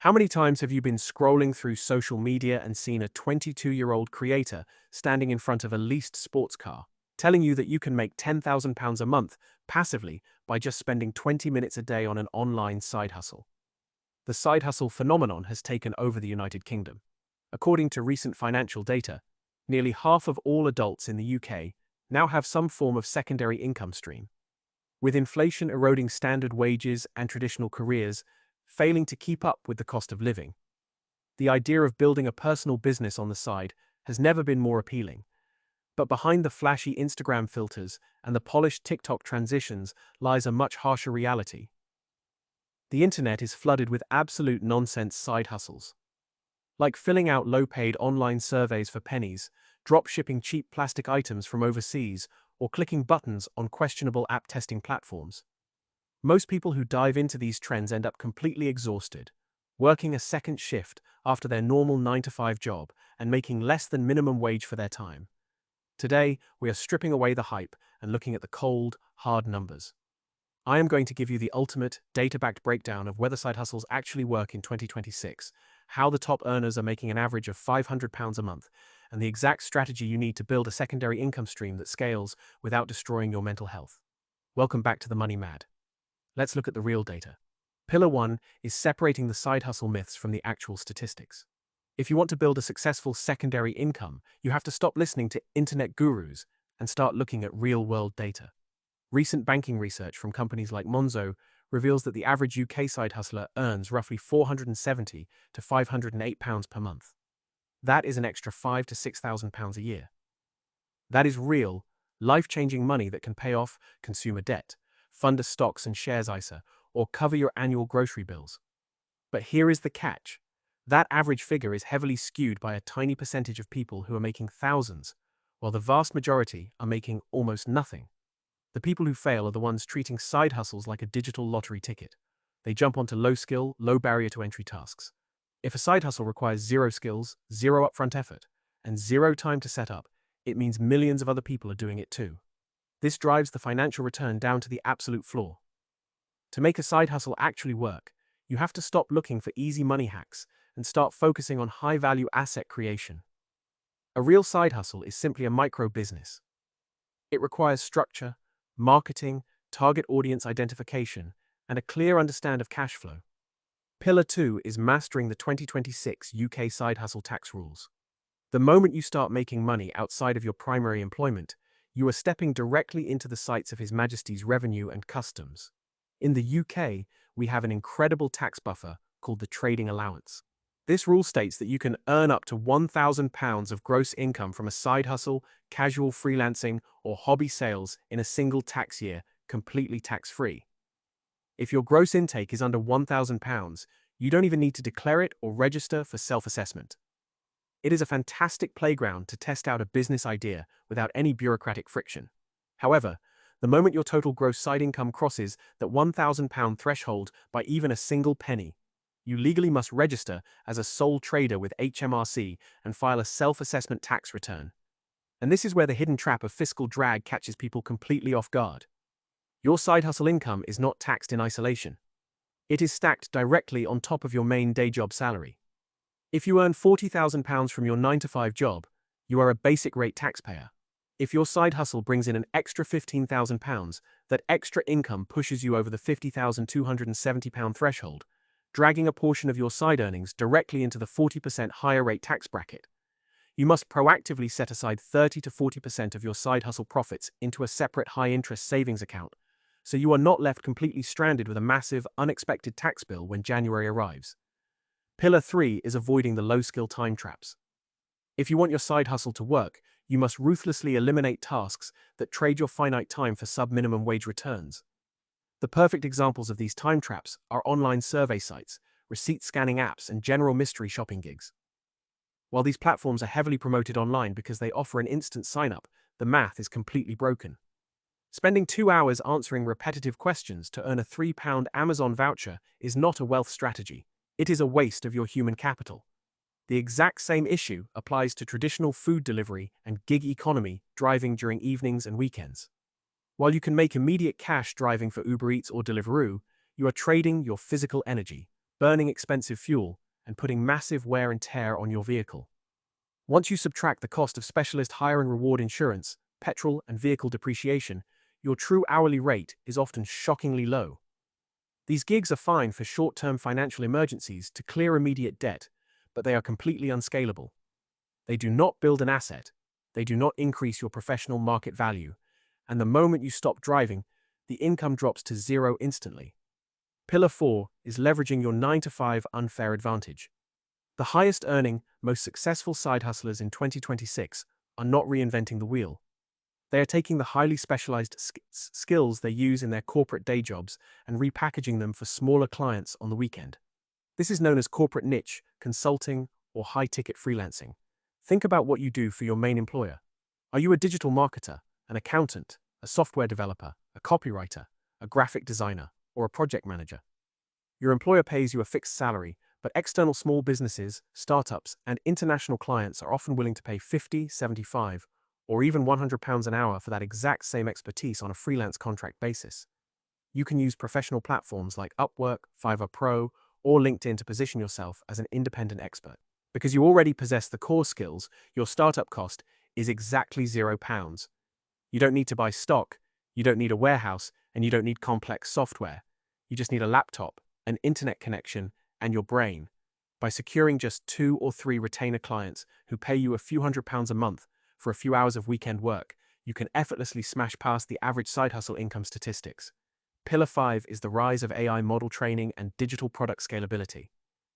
How many times have you been scrolling through social media and seen a 22-year-old creator standing in front of a leased sports car, telling you that you can make £10,000 a month passively by just spending 20 minutes a day on an online side hustle? The side hustle phenomenon has taken over the United Kingdom. According to recent financial data, nearly half of all adults in the UK now have some form of secondary income stream. With inflation eroding standard wages and traditional careers, failing to keep up with the cost of living, the idea of building a personal business on the side has never been more appealing. But behind the flashy Instagram filters and the polished TikTok transitions lies a much harsher reality. The internet is flooded with absolute nonsense side hustles. Like filling out low-paid online surveys for pennies, drop-shipping cheap plastic items from overseas, or clicking buttons on questionable app testing platforms. Most people who dive into these trends end up completely exhausted, working a second shift after their normal 9-to-5 job and making less than minimum wage for their time. Today, we are stripping away the hype and looking at the cold, hard numbers. I am going to give you the ultimate, data-backed breakdown of whether side hustles actually work in 2026, how the top earners are making an average of £500 a month, and the exact strategy you need to build a secondary income stream that scales without destroying your mental health. Welcome back to the Money Mad. Let's look at the real data. Pillar 1 is separating the side hustle myths from the actual statistics. If you want to build a successful secondary income, you have to stop listening to internet gurus and start looking at real-world data. Recent banking research from companies like Monzo reveals that the average UK side hustler earns roughly £470 to £508 per month. That is an extra £5,000 to £6,000 a year. That is real, life-changing money that can pay off consumer debt, fund a stocks and shares ISA, or cover your annual grocery bills. But here is the catch. That average figure is heavily skewed by a tiny percentage of people who are making thousands, while the vast majority are making almost nothing. The people who fail are the ones treating side hustles like a digital lottery ticket. They jump onto low-skill, low-barrier-to-entry tasks. If a side hustle requires zero skills, zero upfront effort, and zero time to set up, it means millions of other people are doing it too. This drives the financial return down to the absolute floor. To make a side hustle actually work, you have to stop looking for easy money hacks and start focusing on high-value asset creation. A real side hustle is simply a micro-business. It requires structure, marketing, target audience identification, and a clear understanding of cash flow. Pillar 2 is mastering the 2026 UK side hustle tax rules. The moment you start making money outside of your primary employment, you are stepping directly into the sights of His Majesty's Revenue and Customs. In the UK, we have an incredible tax buffer called the trading allowance. This rule states that you can earn up to £1,000 of gross income from a side hustle, casual freelancing, or hobby sales in a single tax year, completely tax-free. If your gross intake is under £1,000, you don't even need to declare it or register for self-assessment. It is a fantastic playground to test out a business idea without any bureaucratic friction. However, the moment your total gross side income crosses that £1,000 threshold by even a single penny, you legally must register as a sole trader with HMRC and file a self-assessment tax return. And this is where the hidden trap of fiscal drag catches people completely off guard. Your side hustle income is not taxed in isolation. It is stacked directly on top of your main day job salary. If you earn £40,000 from your 9-to-5 job, you are a basic rate taxpayer. If your side hustle brings in an extra £15,000, that extra income pushes you over the £50,270 threshold, dragging a portion of your side earnings directly into the 40% higher rate tax bracket. You must proactively set aside 30 to 40% of your side hustle profits into a separate high-interest savings account, so you are not left completely stranded with a massive, unexpected tax bill when January arrives. Pillar 3 is avoiding the low-skill time traps. If you want your side hustle to work, you must ruthlessly eliminate tasks that trade your finite time for sub-minimum wage returns. The perfect examples of these time traps are online survey sites, receipt-scanning apps, and general mystery shopping gigs. While these platforms are heavily promoted online because they offer an instant sign-up, the math is completely broken. Spending 2 hours answering repetitive questions to earn a £3 Amazon voucher is not a wealth strategy. It is a waste of your human capital. The exact same issue applies to traditional food delivery and gig economy driving during evenings and weekends. While you can make immediate cash driving for Uber Eats or Deliveroo, you are trading your physical energy, burning expensive fuel, and putting massive wear and tear on your vehicle. Once you subtract the cost of specialist hire and reward insurance, petrol, and vehicle depreciation, your true hourly rate is often shockingly low. These gigs are fine for short-term financial emergencies to clear immediate debt, but they are completely unscalable. They do not build an asset, they do not increase your professional market value, and the moment you stop driving, the income drops to zero instantly. Pillar 4 is leveraging your 9-to-5 unfair advantage. The highest earning, most successful side hustlers in 2026 are not reinventing the wheel. They are taking the highly specialized skills they use in their corporate day jobs and repackaging them for smaller clients on the weekend. This is known as corporate niche, consulting, or high-ticket freelancing. Think about what you do for your main employer. Are you a digital marketer, an accountant, a software developer, a copywriter, a graphic designer, or a project manager? Your employer pays you a fixed salary, but external small businesses, startups, and international clients are often willing to pay 50, 75, or even £100 an hour for that exact same expertise on a freelance contract basis. You can use professional platforms like Upwork, Fiverr Pro, or LinkedIn to position yourself as an independent expert. Because you already possess the core skills, your startup cost is exactly £0. You don't need to buy stock, you don't need a warehouse, and you don't need complex software. You just need a laptop, an internet connection, and your brain. By securing just 2 or 3 retainer clients who pay you a few £100s a month for a few hours of weekend work, you can effortlessly smash past the average side hustle income statistics. Pillar 5 is the rise of AI model training and digital product scalability.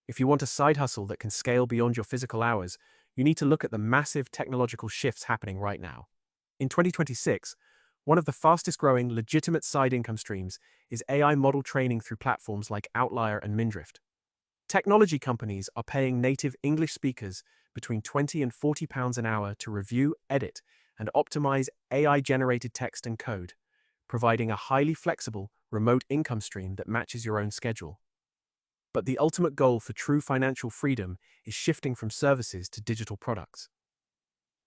If you want a side hustle that can scale beyond your physical hours, you need to look at the massive technological shifts happening right now. In 2026, one of the fastest growing legitimate side income streams is AI model training through platforms like Outlier and Mindrift. Technology companies are paying native English speakers between £20 and £40 an hour to review, edit, and optimize AI-generated text and code, providing a highly flexible, remote income stream that matches your own schedule. But the ultimate goal for true financial freedom is shifting from services to digital products.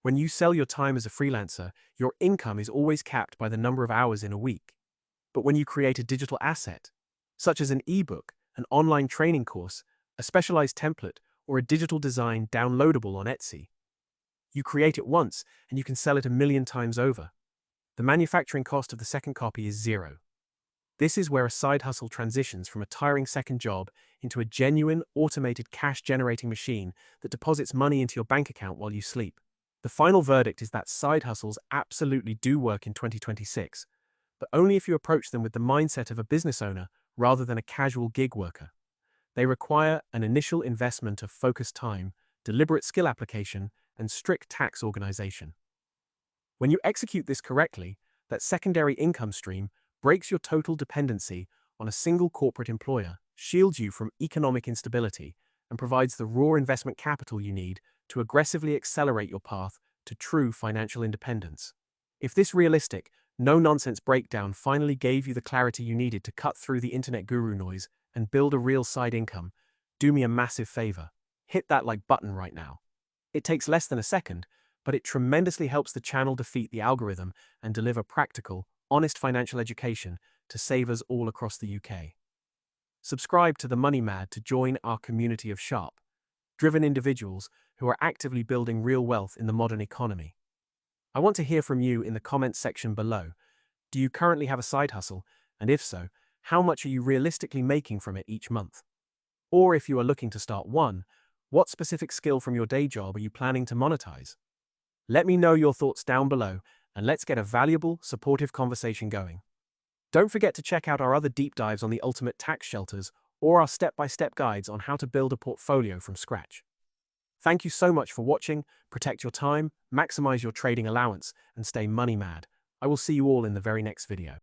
When you sell your time as a freelancer, your income is always capped by the number of hours in a week. But when you create a digital asset, such as an ebook, an online training course, a specialized template, or a digital design downloadable on Etsy, you create it once and you can sell it 1,000,000 times over. The manufacturing cost of the second copy is zero. This is where a side hustle transitions from a tiring second job into a genuine, automated cash-generating machine that deposits money into your bank account while you sleep. The final verdict is that side hustles absolutely do work in 2026, but only if you approach them with the mindset of a business owner rather than a casual gig worker. They require an initial investment of focused time, deliberate skill application, and strict tax organization. When you execute this correctly, that secondary income stream breaks your total dependency on a single corporate employer, shields you from economic instability, and provides the raw investment capital you need to aggressively accelerate your path to true financial independence. If this realistic, no-nonsense breakdown finally gave you the clarity you needed to cut through the internet guru noise and build a real side income, do me a massive favor. Hit that like button right now. It takes less than a second, but it tremendously helps the channel defeat the algorithm and deliver practical, honest financial education to savers all across the UK. Subscribe to The Money Mad to join our community of sharp, driven individuals who are actively building real wealth in the modern economy. I want to hear from you in the comments section below. Do you currently have a side hustle? And if so, how much are you realistically making from it each month? Or if you are looking to start one, what specific skill from your day job are you planning to monetize? Let me know your thoughts down below, and let's get a valuable, supportive conversation going. Don't forget to check out our other deep dives on the ultimate tax shelters or our step-by-step guides on how to build a portfolio from scratch. Thank you so much for watching. Protect your time, maximize your trading allowance, and stay money mad. I will see you all in the very next video.